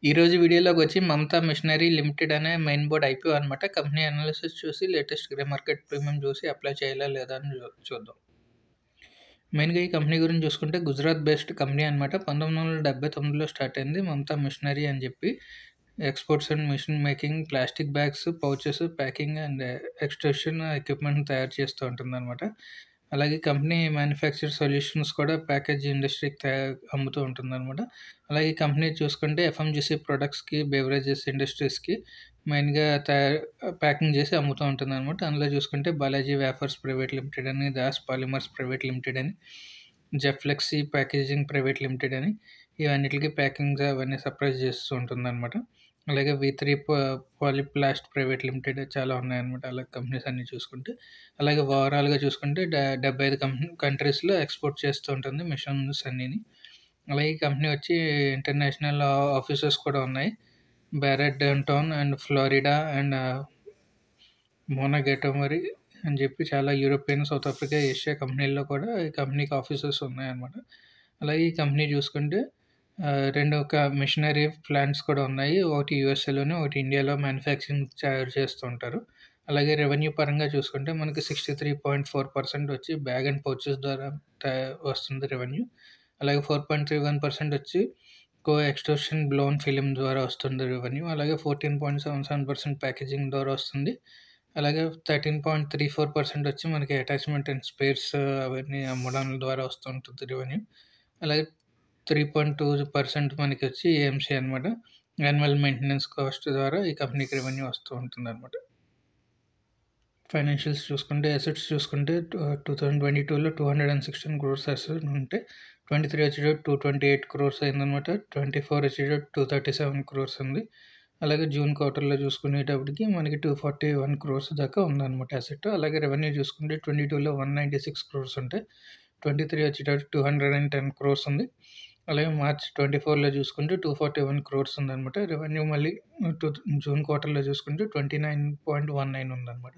ఈరోజు వీడియోలోకొచ్చి Mamata machinery limited అనే main board IPO అనమాట. కంపెనీ అనాలిసిస్ చూసి లేటెస్ట్ గ్రే మార్కెట్ ప్రీమియం చూసి అప్లై చేయాలా లేదా అని చూద్దాం. మెయిన్‌గా ఈ కంపెనీ గురించి చూసుకుంటే గుజరాత్ బేస్డ్ కంపెనీ అనమాట. 1979లో స్టార్ట్ అయింది మమతా మిషనరీ అని చెప్పి. Exports and machine making, plastic bags, pouches, packing and extrusion equipment తయారు చేస్తూ ఉంటుందనమాట. అలాగే కంపెనీ మ్యానుఫ్యాక్చర్ సొల్యూషన్స్ కూడా ప్యాకేజ్ ఇండస్ట్రీకి అమ్ముతూ ఉంటుందనమాట. అలాగే ఈ కంపెనీ చూసుకుంటే ఎఫ్ఎంజీసీ ప్రొడక్ట్స్‌కి, బెవరేజెస్ ఇండస్ట్రీస్‌కి మెయిన్‌గా ప్యాకింగ్ చేసి అమ్ముతూ ఉంటుందనమాట. అందులో చూసుకుంటే బాలాజీ వేఫర్స్ ప్రైవేట్ లిమిటెడ్ అని, దాస్ పాలిమర్స్ ప్రైవేట్ లిమిటెడ్ అని, జెఫ్లెక్సీ ప్యాకేజింగ్ ప్రైవేట్ లిమిటెడ్ అని ఇవన్నిటికి ప్యాకింగ్స్ అవన్నీ సప్లై చేస్తూ ఉంటుందనమాట. అలాగే వి3 పాలీప్లాస్ట్ ప్రైవేట్ లిమిటెడ్ చాలా ఉన్నాయన్నమాట. అలా కంపెనీస్ అన్నీ చూసుకుంటే. అలాగే ఓవరాల్‌గా చూసుకుంటే 75 కంట్రీస్‌లో ఎక్స్‌పోర్ట్ చేస్తూ ఉంటుంది మిషన్స్ అన్నీని. అలాగే ఈ కంపెనీ వచ్చి ఇంటర్నేషనల్ ఆఫీసెస్ కూడా ఉన్నాయి. Barrett downtown and Florida and Montgomery అని చెప్పి చాలా యూరోపియన్, సౌత్ ఆఫ్రికా, ఏషియా కంపెనీల్లో కూడా ఈ కంపెనీకి ఆఫీసెస్ ఉన్నాయన్నమాట. అలాగే ఈ కంపెనీ చూసుకుంటే 2 మిషనరీ ప్లాంట్స్ కూడా ఉన్నాయి. ఒకటి యూఎస్ఏలోను, ఒకటి ఇండియాలో మ్యానుఫ్యాక్చరింగ్ తయారు చేస్తూ ఉంటారు. అలాగే రెవెన్యూ పరంగా చూసుకుంటే మనకి 63.4% వచ్చి బ్యాగ్ అండ్ పౌచెస్ ద్వారా వస్తుంది రెవెన్యూ. అలాగే 4.31% వచ్చి ఎక్స్ట్రూషన్ బ్లోన్ ఫిలిం ద్వారా వస్తుంది రెవెన్యూ. అలాగే 14.77% ప్యాకేజింగ్ ద్వారా వస్తుంది. అలాగే 13.34% వచ్చి మనకి అటాచ్మెంట్ అండ్ స్పేర్స్ అవన్నీ అమ్మడం ద్వారా వస్తూ ఉంటుంది రెవెన్యూ. అలాగే 3.2% మనకి వచ్చి ఏఎంసీ అనమాట. యాన్యువల్ మెయింటెనెన్స్ కాస్ట్ ద్వారా ఈ కంపెనీకి రెవెన్యూ వస్తూ ఉంటుందన్నమాట. ఫైనాన్షియల్స్ చూసుకుంటే, అసెట్స్ చూసుకుంటే 2022లో 216 క్రోర్స్ అసెట్స్ ఉంటే 23 వచ్చేటప్పుడు 228 క్రోర్స్ అయిందనమాట. 24 వచ్చేటప్పుడు 237 క్రోర్స్ ఉంది. అలాగే జూన్ క్వార్టర్‌లో చూసుకునేటప్పటికి మనకి 241 క్రోర్స్ దాకా ఉందన్నమాట అసెట్. అలాగే రెవెన్యూ చూసుకుంటే 22లో 196 క్రోర్స్ ఉంటే 23 వచ్చేటప్పుడు 210 క్రోర్స్ ఉంది. అలాగే మార్చ్ 24లో చూసుకుంటే 241 క్రోర్స్ ఉందన్నమాట. రెవెన్యూ మళ్ళీ జూన్ క్వార్టర్‌లో చూసుకుంటే 29.19 ఉందన్నమాట.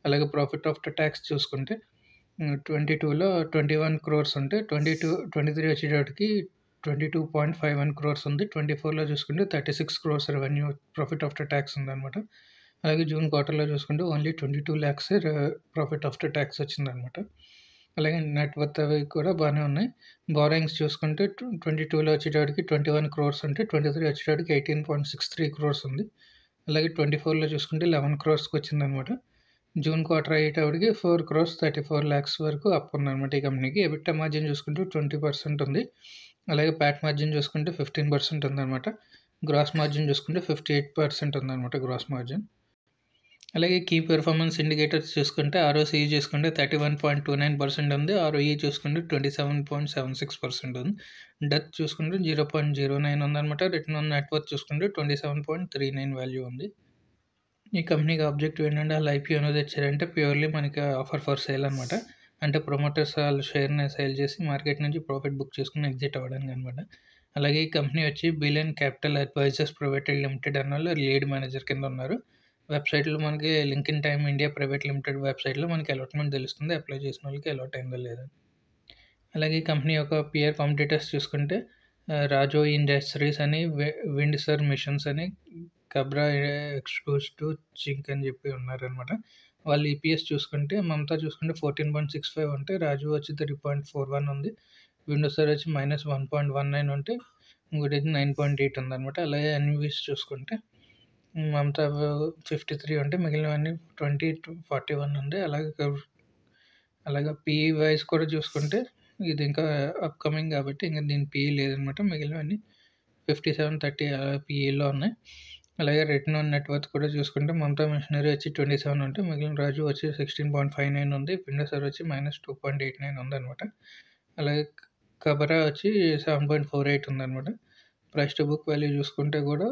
అలాగే ప్రాఫిట్ ఆఫ్టర్ ట్యాక్స్ చూసుకుంటే 22లో 21 క్రోర్స్ ఉంటే 23 వచ్చేటప్పటికి 22.51 క్రోర్స్ ఉంది. 24లో చూసుకుంటే 36 crores revenue profit after tax ఉందన్నమాట. అలాగే జూన్ క్వార్టర్‌లో చూసుకుంటే ఓన్లీ 22 లాక్సే ప్రాఫిట్ ఆఫ్టర్ ట్యాక్స్ వచ్చిందన్నమాట. అలాగే నెట్ వర్త్ అవి కూడా బాగానే ఉన్నాయి. బారోయింగ్స్ చూసుకుంటే 22లో వచ్చేటప్పటికి 21 క్రోర్స్ ఉంటే 23 వచ్చేటప్పటికి 18.63 క్రోర్స్ ఉంది. అలాగే 24లో చూసుకుంటే 11 క్రోర్స్‌కి వచ్చిందన్నమాట. జూన్ క్వార్టర్ అయ్యేటప్పటికి 4 క్రోర్స్ 34 లాక్స్ వరకు అప్ ఉందన్నమాట ఈ కంపెనీకి. ఎబిటా మార్జిన్ చూసుకుంటే 20% ఉంది. అలాగే ప్యాట్ మార్జిన్ చూసుకుంటే 15% ఉందన్నమాట. గ్రాస్ మార్జిన్ చూసుకుంటే 58% ఉందన్నమాట గ్రాస్ మార్జిన్. అలాగే కీ పెర్ఫార్మెన్స్ ఇండికేటర్స్ చూసుకుంటే ఆర్ఓసీ చూసుకుంటే 31.29% ఉంది. ఆర్ఓఈ చూసుకుంటే 27.76% ఉంది. డెత్ చూసుకుంటే 0.09 ఉందన్నమాట. రిటర్న్ ఆన్ నెట్ వర్త్ చూసుకుంటే 27.39 వాల్యూ ఉంది. ఈ కంపెనీకి ఆబ్జెక్టివ్ ఏంటంటే వాళ్ళు ఐపీఓ అనేది తెచ్చారంటే ప్యూర్లీ మనకి ఆఫర్ ఫర్ సేల్ అనమాట. అంటే ప్రమోటర్స్ వాళ్ళ షేర్‌ని సేల్ చేసి మార్కెట్ నుంచి ప్రాఫిట్ బుక్ చేసుకొని ఎగ్జిట్ అవ్వడానికి అనమాట. అలాగే ఈ కంపెనీ వచ్చి billion capital advisors private limited అన్న వాళ్ళు లీడ్ మేనేజర్ కింద ఉన్నారు. వెబ్‌సైట్‌లో మనకి link in time India private limited వెబ్‌సైట్‌లో మనకి అలాట్‌మెంట్ తెలుస్తుంది. అప్లై చేసిన వాళ్ళకి అలాట్ అయిందో లేదో. అలాగే ఈ కంపెనీ యొక్క పియర్ కాంపిటీటర్స్ చూసుకుంటే రాజో ఇండస్ట్రీస్ అని, విండ్సర్ మిషన్స్ అని, కబ్రా ఎక్స్‌పోజ్ జింక్ అని చెప్పి ఉన్నారనమాట. వాళ్ళు ఈపీఎస్ చూసుకుంటే మమతా చూసుకుంటే 14.65 ఉంటే రాజు వచ్చి 3.41 ఉంది. విండోసర్ వచ్చి -1.19 ఉంటే ఇంకోటైతే 9.8 ఉందనమాట. అలాగే ఎన్విస్ చూసుకుంటే మమతా 53 ఉంటే మిగిలినవన్నీ 20-41 ఉంది. అలాగే పీఈ వైస్ కూడా చూసుకుంటే ఇది ఇంకా అప్‌కమింగ్ కాబట్టి ఇంక దీని పీఈ లేదనమాట. మిగిలినవన్నీ 57-30 పీఈలో ఉన్నాయి. అలాగే రిటర్న్ ఆన్ నెట్ వర్త్ కూడా చూసుకుంటే మమతా మిషనరీ వచ్చి 27 ఉంటే మిగిలిన రాజు వచ్చి 16.59 ఉంది. విండోసర్ వచ్చి -2.89 ఉందనమాట. అలాగే కబరా వచ్చి 7.48 ఉందనమాట. ప్రైస్ టు బుక్ వాల్యూ చూసుకుంటే కూడా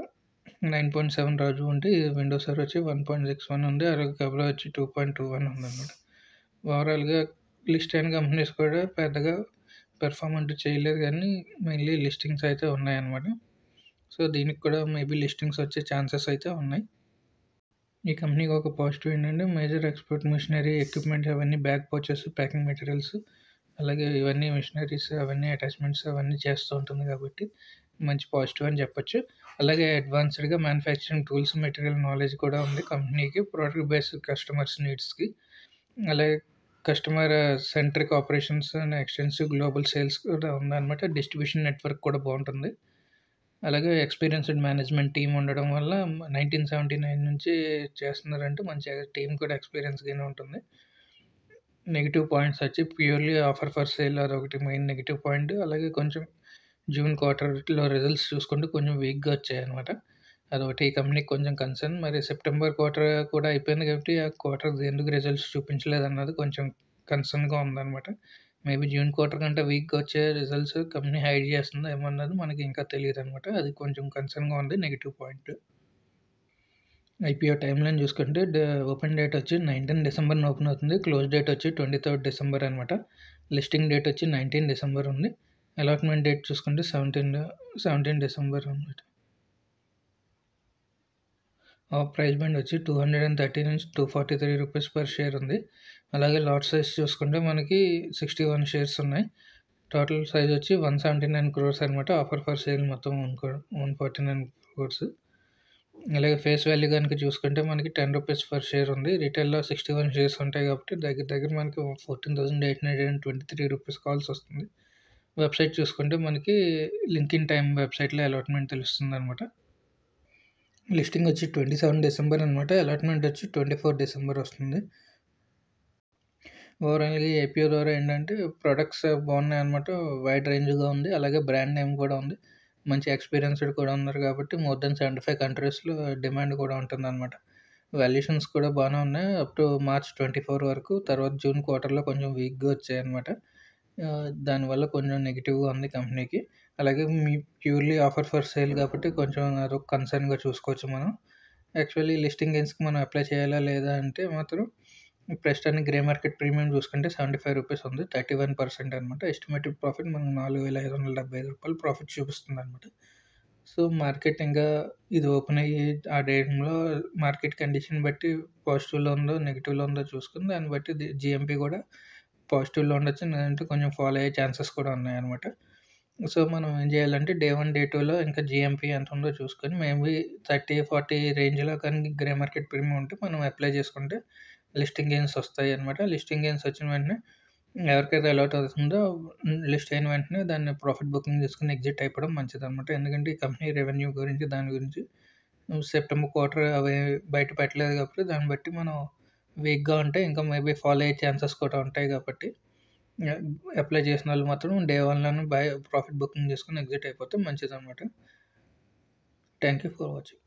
9.7 రాజు ఉంటే విండోసర్ వచ్చి 1.61 ఉంది. అలాగే కబరా వచ్చి 2.21 ఉందనమాట. ఓవరాల్‌గా లిస్ట్ అయిన కంపెనీస్ కూడా పెద్దగా పెర్ఫార్మ్ అంటూ చేయలేదు కానీ మెయిన్లీ లిస్టింగ్స్ అయితే ఉన్నాయన్నమాట. సో దీనికి కూడా మేబీ లిస్టింగ్స్ వచ్చే ఛాన్సెస్ అయితే ఉన్నాయి. ఈ కంపెనీకి ఒక పాజిటివ్ ఏంటంటే మేజర్ ఎక్స్‌పోర్ట్ మిషనరీ ఎక్విప్‌మెంట్స్ అవన్నీ బ్యాగ్ పౌచెస్, ప్యాకింగ్ మెటీరియల్స్ అలాగే ఇవన్నీ మిషనరీస్ అవన్నీ అటాచ్‌మెంట్స్ అవన్నీ చేస్తూ ఉంటుంది కాబట్టి మంచి పాజిటివ్ అని చెప్పొచ్చు. అలాగే అడ్వాన్స్డ్‌గా మ్యానుఫ్యాక్చరింగ్ టూల్స్, మెటీరియల్ నాలెడ్జ్ కూడా ఉంది కంపెనీకి. ప్రొడక్ట్ బేస్డ్ కస్టమర్స్ నీడ్స్‌కి. అలాగే customer centric operations and extensive global sales కూడా ఉందనమాట. డిస్ట్రిబ్యూషన్ నెట్వర్క్ కూడా బావుంటుంది. అలాగే ఎక్స్‌పీరియన్స్‌డ్ మేనేజ్‌మెంట్ టీమ్ ఉండడం వల్ల 1979 నుంచి చేస్తున్నారంటే మంచి టీమ్ కూడా ఎక్స్‌పీరియన్స్‌గానే ఉంటుంది. నెగెటివ్ పాయింట్స్ వచ్చి ప్యూర్‌లీ ఆఫర్ ఫర్ సేల్ అదొకటి మెయిన్ నెగెటివ్ పాయింట్. అలాగే కొంచెం జూన్ క్వార్టర్‌లో రిజల్ట్స్ చూసుకుంటే కొంచెం వీక్‌గా వచ్చాయన్నమాట. అదొకటి ఈ కంపెనీకి కొంచెం కన్సర్న్. మరి సెప్టెంబర్ క్వార్టర్ కూడా అయిపోయింది కాబట్టి ఆ క్వార్టర్ ఎందుకు రిజల్ట్స్ చూపించలేదన్నది కొంచెం కన్సర్న్‌గా ఉందన్నమాట. మేబీ జూన్ క్వార్టర్ కంటే వీక్‌గా వచ్చే రిజల్ట్స్ కంపెనీ హైడ్ చేస్తుందో ఏమో అన్నది మనకి ఇంకా తెలీదన్నమాట. అది కొంచెం కన్సర్న్‌గా ఉంది నెగెటివ్ పాయింట్. ఐపీఓ టైమ్‌లైన్ చూసుకుంటే ఓపెన్ డేట్ వచ్చి 19 డిసెంబర్‌న ఓపెన్ అవుతుంది. క్లోజ్ డేట్ వచ్చి 23 డిసెంబర్ అనమాట. లిస్టింగ్ డేట్ వచ్చి 19 డిసెంబర్ ఉంది. అలాట్‌మెంట్ డేట్ చూసుకుంటే 17 డిసెంబర్ అనమాట. ప్రైస్ బ్యాండ్ వచ్చి 230 నుంచి రూ. 243 పర్ షేర్ ఉంది. అలాగే లాట్ సైజ్ చూసుకుంటే మనకి 61 షేర్స్ ఉన్నాయి. టోటల్ సైజ్ వచ్చి 179 క్రోర్స్ అనమాట. ఆఫర్ ఫర్ సేల్ మొత్తం 149 క్రోర్స్. అలాగే ఫేస్ వాల్యూ గనుక చూసుకుంటే మనకి రూ. 10 పర్ షేర్ ఉంది. రిటైల్‌లో 61 షేర్స్ ఉంటాయి కాబట్టి దగ్గర దగ్గర మనకి 14,823 రూపీస్ కావాల్సొస్తుంది. వెబ్‌సైట్ చూసుకుంటే మనకి లింక్డ్ఇన్ టైమ్ వెబ్‌సైట్‌లో అలాట్‌మెంట్ తెలుస్తుందనమాట. లిస్టింగ్ వచ్చి 27 డిసెంబర్ అనమాట. అలాట్‌మెంట్ వచ్చి 24 డిసెంబర్ వస్తుంది. ఓవరాల్‌గా ఈ ఐపీఓ ద్వారా ఏంటంటే ప్రొడక్ట్స్ బాగున్నాయన్నమాట. వైడ్ రేంజ్‌గా ఉంది. అలాగే బ్రాండ్ నేమ్ కూడా ఉంది. మంచి ఎక్స్‌పీరియన్స్‌డ్ కూడా ఉన్నారు కాబట్టి మోర్ దెన్ 75 కంట్రీస్‌లో డిమాండ్ కూడా ఉంటుందన్నమాట. వాల్యుయేషన్స్ కూడా బానే ఉన్నాయి. అప్ టు మార్చ్ 24 వరకు. తర్వాత జూన్ క్వార్టర్‌లో కొంచెం వీక్‌గా వచ్చాయన్నమాట. దానివల్ల కొంచెం నెగెటివ్‌గా ఉంది కంపెనీకి. అలాగే ప్యూర్‌లీ ఆఫర్ ఫర్ సేల్ కాబట్టి కొంచెం అదొక కన్సర్న్‌గా చూసుకోవచ్చు మనం. యాక్చువల్లీ లిస్టింగ్ గెయిన్స్‌కి మనం అప్లై చేయాలా లేదా అంటే మాత్రం ప్రస్తుతానికి గ్రే మార్కెట్ ప్రీమియం చూసుకుంటే రూ. 75 ఉంది. 31% అనమాట. ఎస్టిమేటెడ్ ప్రాఫిట్ మనకు రూ. 4,575 ప్రాఫిట్ చూపిస్తుందనమాట. సో, మార్కెట్ ఇంకా ఇది ఓపెన్ అయ్యి ఆ టైంలో మార్కెట్ కండిషన్ బట్టి పాజిటివ్‌లో ఉందో, నెగెటివ్‌లో ఉందో చూసుకొని దాన్ని బట్టి జీఎంపీ కూడా పాజిటివ్‌లో ఉండొచ్చు. లేదంటే కొంచెం ఫాల్ అయ్యే ఛాన్సెస్ కూడా ఉన్నాయన్నమాట. సో, మనం ఏం చేయాలంటే డే 1, డే 2లో ఇంకా జీఎంపీ ఎంత ఉందో చూసుకొని మేబీ 30, 40 రేంజ్‌లో కానీ గ్రే మార్కెట్ ప్రీమియం ఉంటే మనం అప్లై చేసుకుంటే లిస్టింగ్ గెయిన్స్ వస్తాయన్నమాట. లిస్టింగ్ గెయిన్స్ వచ్చిన వెంటనే ఎవరికైతే అలాట్ అవుతుందో లిస్ట్ అయిన వెంటనే దాన్ని ప్రాఫిట్ బుకింగ్ చేసుకొని ఎగ్జిట్ అయిపోవడం మంచిదన్నమాట. ఎందుకంటే ఈ కంపెనీ రెవెన్యూ గురించి దాని గురించి సెప్టెంబర్ క్వార్టర్ అవి బయట పెట్టలేదు కాబట్టి దాన్ని బట్టి మనం వీక్‌గా ఉంటే ఇంకా మేబీ ఫాల్ అయ్యే ఛాన్సెస్ కూడా ఉంటాయి కాబట్టి ఆహ్, అప్లై చేసినోళ్ళు మాత్రం డే 1లోనే ప్రాఫిట్ బుకింగ్ చేసుకొని ఎగ్జిట్ అయిపోతే మంచిదన్నమాట. Thank you for watching.